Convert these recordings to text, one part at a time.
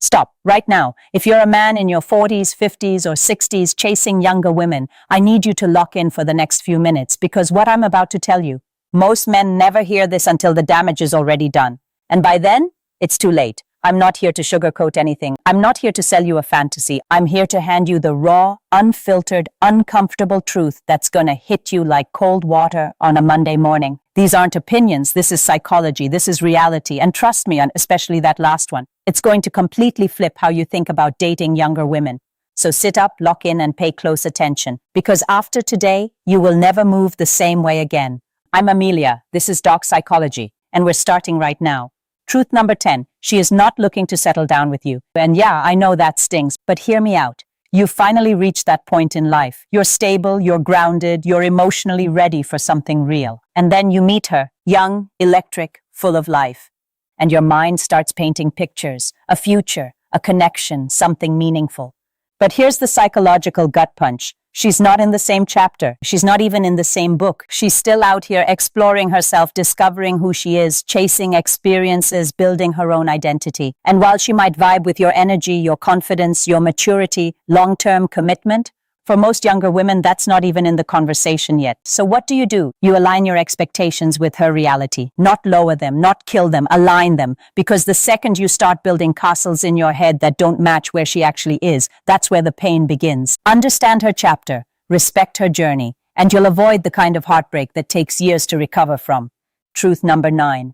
Stop, right now. If you're a man in your 40s, 50s, or 60s chasing younger women, I need you to lock in for the next few minutes because what I'm about to tell you, most men never hear this until the damage is already done. And by then, it's too late. I'm not here to sugarcoat anything. I'm not here to sell you a fantasy. I'm here to hand you the raw, unfiltered, uncomfortable truth that's gonna hit you like cold water on a Monday morning. These aren't opinions. This is psychology. This is reality. And trust me, especially that last one, it's going to completely flip how you think about dating younger women. So sit up, lock in, and pay close attention. Because after today, you will never move the same way again. I'm Amelia. This is Doc Psychology. And we're starting right now. Truth number 10. She is not looking to settle down with you. And yeah, I know that stings, but hear me out. You've finally reached that point in life. You're stable, you're grounded, you're emotionally ready for something real. And then you meet her, young, electric, full of life. And your mind starts painting pictures, a future, a connection, something meaningful. But here's the psychological gut punch. She's not in the same chapter. She's not even in the same book. She's still out here exploring herself, discovering who she is, chasing experiences, building her own identity. And while she might vibe with your energy, your confidence, your maturity, long-term commitment, for most younger women, that's not even in the conversation yet. So what do? You align your expectations with her reality. Not lower them, not kill them, align them. Because the second you start building castles in your head that don't match where she actually is, that's where the pain begins. Understand her chapter, respect her journey, and you'll avoid the kind of heartbreak that takes years to recover from. Truth number 9.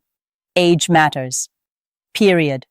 Age matters. Period.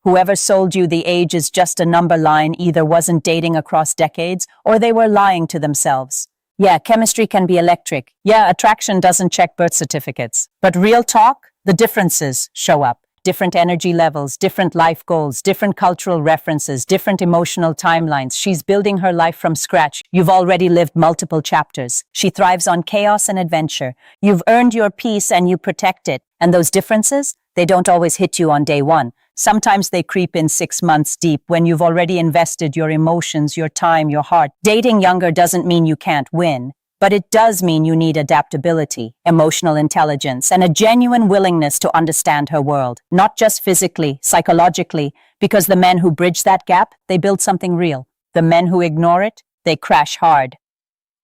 Whoever sold you the age is just a number line either wasn't dating across decades or they were lying to themselves. Yeah, chemistry can be electric. Yeah, attraction doesn't check birth certificates. But real talk, the differences show up. Different energy levels, different life goals, different cultural references, different emotional timelines. She's building her life from scratch. You've already lived multiple chapters. She thrives on chaos and adventure. You've earned your peace and you protect it. And those differences, they don't always hit you on day one. Sometimes they creep in 6 months deep when you've already invested your emotions, your time, your heart. Dating younger doesn't mean you can't win, but it does mean you need adaptability, emotional intelligence, and a genuine willingness to understand her world. Not just physically, psychologically, because the men who bridge that gap, they build something real. The men who ignore it, they crash hard.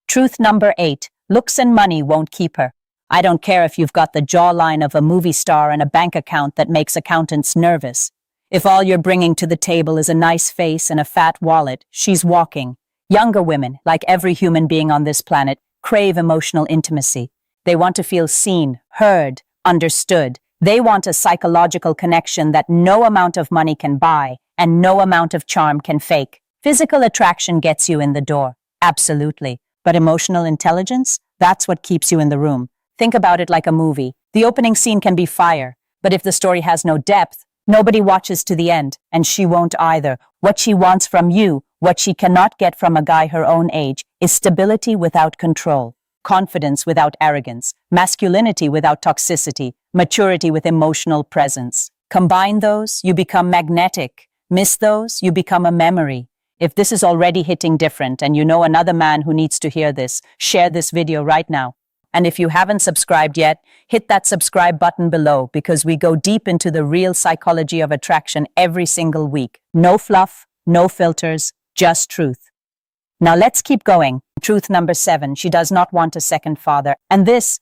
Truth number 8. Looks and money won't keep her. I don't care if you've got the jawline of a movie star and a bank account that makes accountants nervous. If all you're bringing to the table is a nice face and a fat wallet, she's walking. Younger women, like every human being on this planet, crave emotional intimacy. They want to feel seen, heard, understood. They want a psychological connection that no amount of money can buy and no amount of charm can fake. Physical attraction gets you in the door, absolutely. But emotional intelligence, that's what keeps you in the room. Think about it like a movie. The opening scene can be fire, but if the story has no depth, nobody watches to the end, and she won't either. What she wants from you, what she cannot get from a guy her own age, is stability without control, confidence without arrogance, masculinity without toxicity, maturity with emotional presence. Combine those, you become magnetic. Miss those, you become a memory. If this is already hitting different and you know another man who needs to hear this, share this video right now. And if you haven't subscribed yet, hit that subscribe button below because we go deep into the real psychology of attraction every single week. No fluff, no filters, just truth. Now let's keep going. Truth number 7, she does not want a second father. And this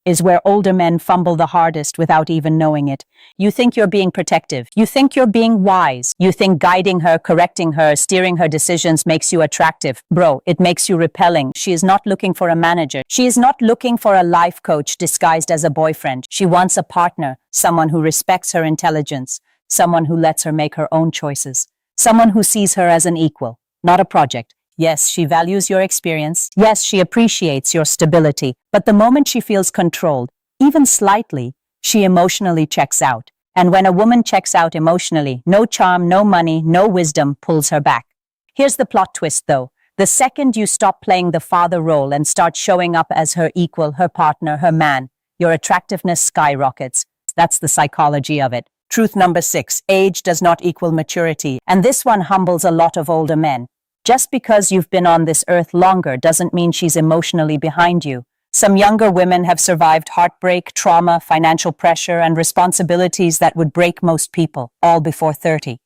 is where older men fumble the hardest without even knowing it. You think you're being protective. You think you're being wise. You think guiding her, correcting her, steering her decisions makes you attractive. Bro, it makes you repelling. She is not looking for a manager. She is not looking for a life coach disguised as a boyfriend. She wants a partner, someone who respects her intelligence, someone who lets her make her own choices, someone who sees her as an equal, not a project. Yes, she values your experience. Yes, she appreciates your stability. But the moment she feels controlled, even slightly, she emotionally checks out. And when a woman checks out emotionally, no charm, no money, no wisdom pulls her back. Here's the plot twist, though. The second you stop playing the father role and start showing up as her equal, her partner, her man, your attractiveness skyrockets. That's the psychology of it. Truth number 6, age does not equal maturity. And this one humbles a lot of older men. Just because you've been on this earth longer doesn't mean she's emotionally behind you. Some younger women have survived heartbreak, trauma, financial pressure, and responsibilities that would break most people, all before 30.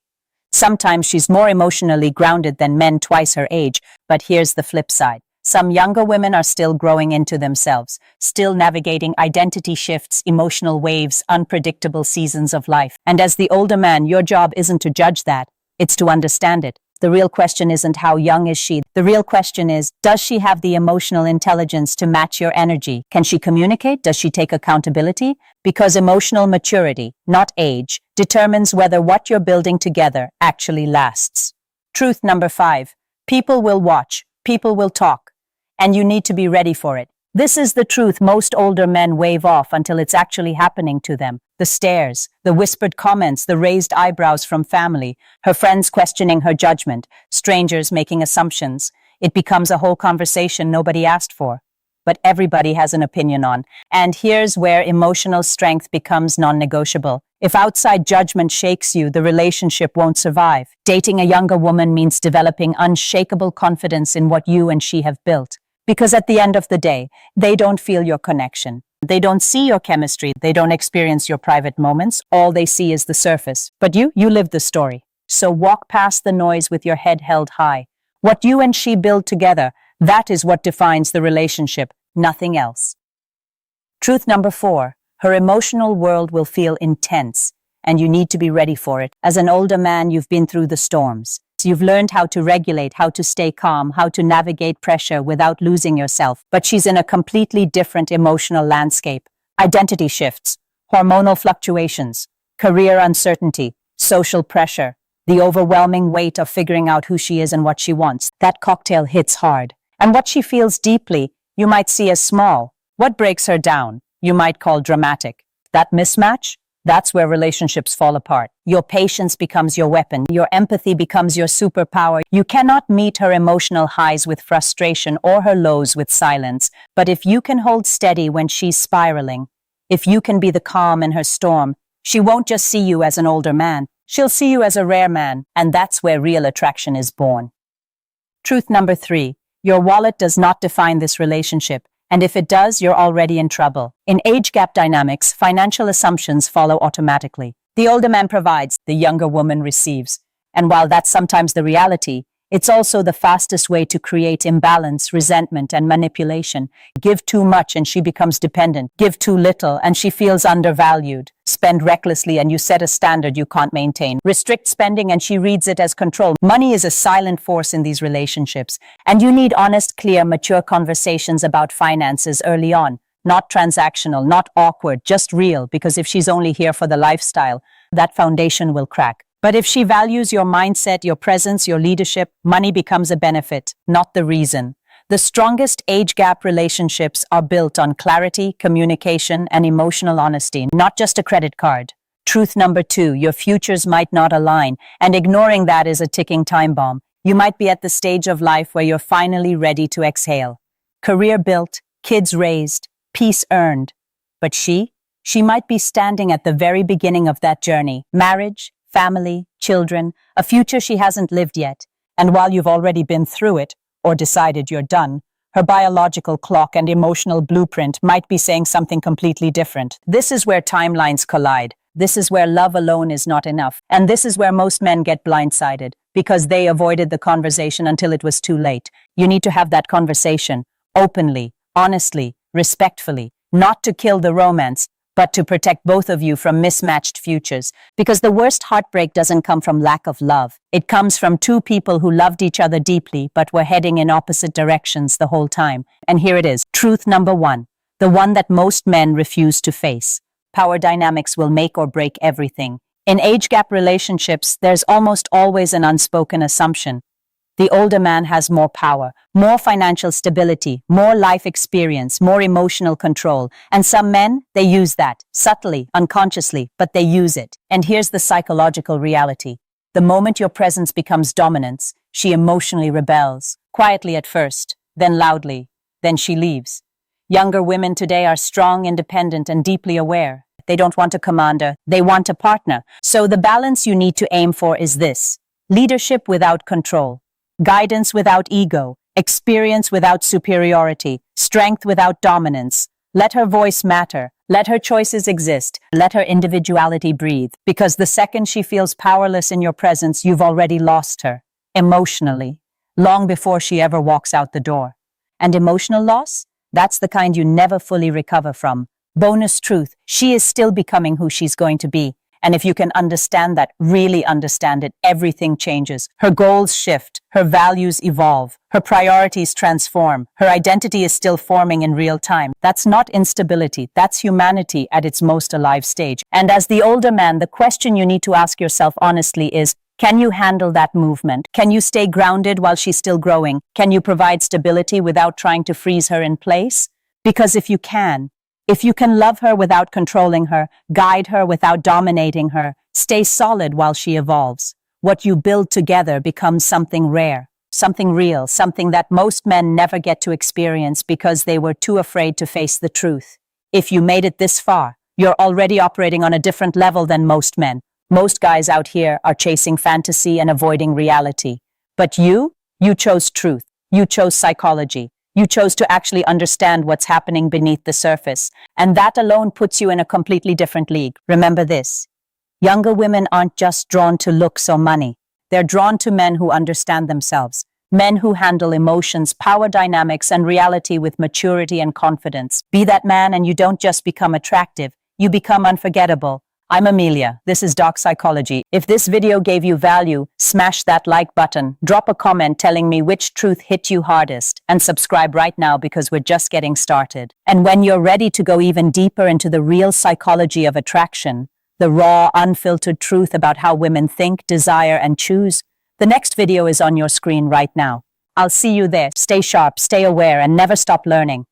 Sometimes she's more emotionally grounded than men twice her age, but here's the flip side. Some younger women are still growing into themselves, still navigating identity shifts, emotional waves, unpredictable seasons of life. And as the older man, your job isn't to judge that, it's to understand it. The real question isn't how young is she. The real question is, does she have the emotional intelligence to match your energy? Can she communicate? Does she take accountability? Because emotional maturity, not age, determines whether what you're building together actually lasts. Truth number 5. People will watch. People will talk. And you need to be ready for it. This is the truth most older men wave off until it's actually happening to them. The stares, the whispered comments, the raised eyebrows from family, her friends questioning her judgment, strangers making assumptions. It becomes a whole conversation nobody asked for, but everybody has an opinion on. And here's where emotional strength becomes non-negotiable. If outside judgment shakes you, the relationship won't survive. Dating a younger woman means developing unshakable confidence in what you and she have built. Because at the end of the day, they don't feel your connection. They don't see your chemistry. They don't experience your private moments. All they see is the surface. But you live the story. So walk past the noise with your head held high. What you and she build together, that is what defines the relationship, nothing else. Truth number 4, her emotional world will feel intense, and you need to be ready for it. As an older man, you've been through the storms. You've learned how to regulate, how to stay calm, how to navigate pressure without losing yourself. But she's in a completely different emotional landscape. Identity shifts, hormonal fluctuations, career uncertainty, social pressure, the overwhelming weight of figuring out who she is and what she wants. That cocktail hits hard. And what she feels deeply, you might see as small. What breaks her down, you might call dramatic. That mismatch? That's where relationships fall apart. Your patience becomes your weapon. Your empathy becomes your superpower. You cannot meet her emotional highs with frustration or her lows with silence. But if you can hold steady when she's spiraling, if you can be the calm in her storm, she won't just see you as an older man. She'll see you as a rare man. And that's where real attraction is born. Truth number 3. Your wallet does not define this relationship. And if it does, you're already in trouble. In age gap dynamics, financial assumptions follow automatically. The older man provides, the younger woman receives. And while that's sometimes the reality, it's also the fastest way to create imbalance, resentment, and manipulation. Give too much and she becomes dependent. Give too little and she feels undervalued. Spend recklessly and you set a standard you can't maintain. Restrict spending and she reads it as control. Money is a silent force in these relationships. And you need honest, clear, mature conversations about finances early on. Not transactional, not awkward, just real, because if she's only here for the lifestyle, that foundation will crack. But if she values your mindset, your presence, your leadership, money becomes a benefit, not the reason. The strongest age gap relationships are built on clarity, communication, and emotional honesty, not just a credit card. Truth number 2, your futures might not align, and ignoring that is a ticking time bomb. You might be at the stage of life where you're finally ready to exhale. Career built, kids raised, peace earned. But she might be standing at the very beginning of that journey. Marriage, family, children, a future she hasn't lived yet. And while you've already been through it, or decided you're done, her biological clock and emotional blueprint might be saying something completely different. This is where timelines collide. This is where love alone is not enough. And this is where most men get blindsided, because they avoided the conversation until it was too late. You need to have that conversation, openly, honestly, respectfully, not to kill the romance, but to protect both of you from mismatched futures. Because the worst heartbreak doesn't come from lack of love. It comes from two people who loved each other deeply, but were heading in opposite directions the whole time. And here it is, truth number 1, the one that most men refuse to face. Power dynamics will make or break everything. In age gap relationships, there's almost always an unspoken assumption. The older man has more power, more financial stability, more life experience, more emotional control. And some men, they use that, subtly, unconsciously, but they use it. And here's the psychological reality. The moment your presence becomes dominance, she emotionally rebels, quietly at first, then loudly, then she leaves. Younger women today are strong, independent, and deeply aware. They don't want a commander, they want a partner. So the balance you need to aim for is this: leadership without control. Guidance without ego, experience without superiority, strength without dominance. Let her voice matter, Let her choices exist. Let her individuality breathe. Because the second she feels powerless in your presence, you've already lost her. Emotionally. Long before she ever walks out the door. And emotional loss? That's the kind you never fully recover from. Bonus truth, she is still becoming who she's going to be. And if you can understand that, really understand it, everything changes. Her goals shift, her values evolve, her priorities transform, her identity is still forming in real time. That's not instability, that's humanity at its most alive stage. And as the older man, the question you need to ask yourself honestly is, can you handle that movement? Can you stay grounded while she's still growing? Can you provide stability without trying to freeze her in place? Because if you can love her without controlling her, guide her without dominating her, stay solid while she evolves, what you build together becomes something rare, something real, something that most men never get to experience because they were too afraid to face the truth. If you made it this far, you're already operating on a different level than most men. Most guys out here are chasing fantasy and avoiding reality. But you chose truth. You chose psychology. You chose to actually understand what's happening beneath the surface. And that alone puts you in a completely different league. Remember this. Younger women aren't just drawn to looks or money. They're drawn to men who understand themselves. Men who handle emotions, power dynamics, and reality with maturity and confidence. Be that man and you don't just become attractive. You become unforgettable. I'm Amelia. This is Doc Psychology. If this video gave you value, smash that like button, drop a comment telling me which truth hit you hardest, and subscribe right now because we're just getting started. And when you're ready to go even deeper into the real psychology of attraction, the raw, unfiltered truth about how women think, desire, and choose, the next video is on your screen right now. I'll see you there. Stay sharp, stay aware, and never stop learning.